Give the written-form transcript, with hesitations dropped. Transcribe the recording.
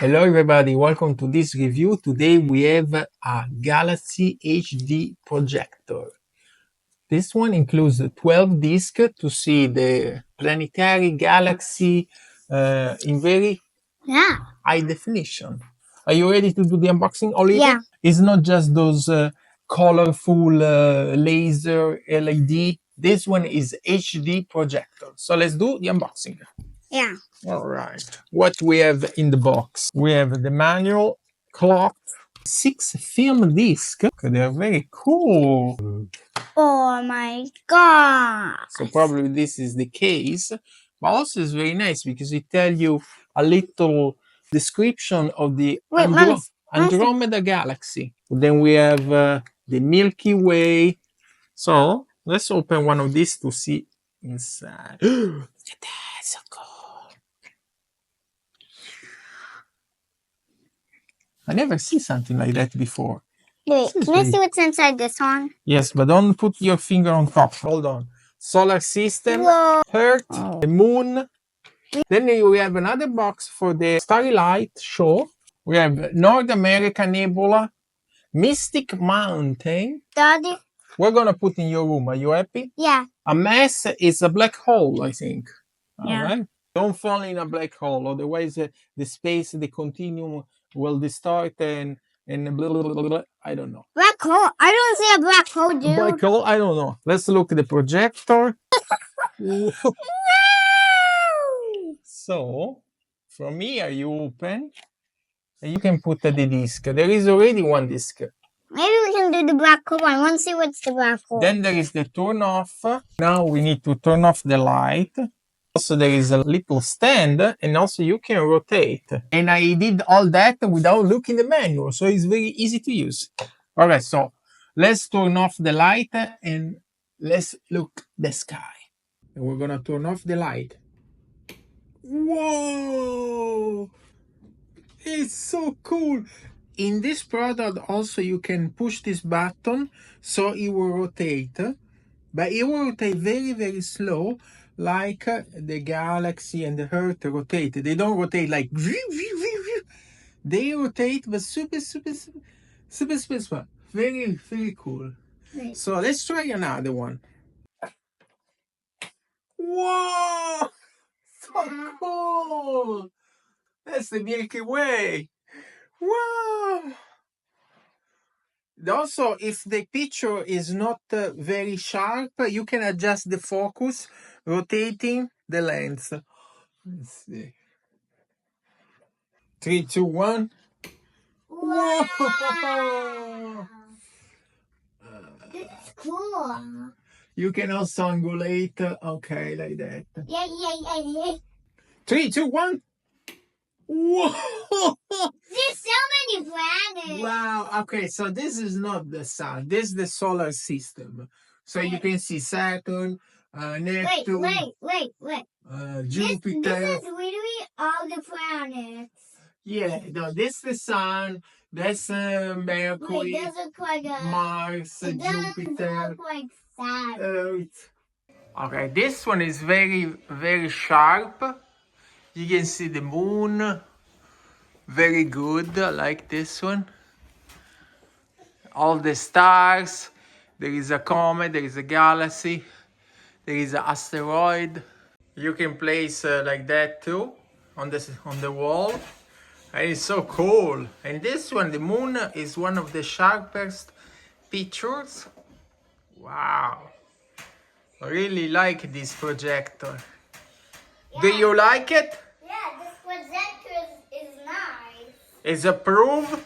Hello everybody, welcome to this review. Today we have a Galaxy HD projector. This one includes 12 discs to see the planetary galaxy in very high definition. Are you ready to do the unboxing, Olivia? Yeah. It's not just those colorful laser LED. This one is HD projector. So let's do the unboxing. Yeah. All right. What we have in the box? We have the manual, clock, 6 film discs. They're very cool. Oh my god. So probably this is the case, but also it's very nice because it tells you a little description of the Andromeda galaxy. Then we have the Milky Way. So let's open one of these to see inside. Look at that, so cool. I never see something like that before. Wait, can I see what's inside this one? Yes, but don't put your finger on top. Hold on. Solar system, Whoa. Earth, the moon. Then we have another box for the Starry Light show. We have North America Nebula, Mystic Mountain. Daddy? We're gonna put in your room. Are you happy? Yeah. A mess is a black hole, I think. Yeah. All right. Don't fall in a black hole, otherwise the space, the continuum will distort and blah, blah, blah, blah, I don't know. Black hole? I don't see a black hole, dude. Black hole? I don't know. Let's look at the projector. So, from here you open and you can put the disc. There is already one disc. Maybe we can do the black hole. I want to see what's the black hole. Then there is the turn off. Now we need to turn off the light. Also, there is a little stand, and also you can rotate. And I did all that without looking the manual, so it's very easy to use. All right, so let's turn off the light and let's look the sky. And we're gonna turn off the light. Whoa! It's so cool. In this product, also you can push this button, so it will rotate. But it will rotate very, very slow, like the galaxy and the Earth rotate. They don't rotate like they rotate, but super. Very, very cool. Right. So let's try another one. Whoa! So cool! That's the Milky Way. Wow! Also, if the picture is not very sharp, you can adjust the focus, rotating the lens. Let's see. 3, 2, 1. Wow. Whoa! That's cool. You can also angulate, okay, like that. Yeah. 3, 2, 1. Whoa! There's so many planets. Wow. Okay, so this is not the sun. This is the solar system. So you can see Saturn, Neptune. Wait. Jupiter. This is literally all the planets. Yeah, no, this is the sun. That's Mercury, Wait, does look like a Mars, it doesn't Jupiter, look like Saturn. Earth. Okay, this one is very, very sharp. You can see the moon. Very good, like this one. All the stars. There is a comet, there is a galaxy, there is an asteroid. You can place like that too on the wall. And it's so cool. And this one, the moon, is one of the sharpest pictures. Wow. I really like this projector. Yeah. Do you like it? Yeah, this projector is nice. Is approved?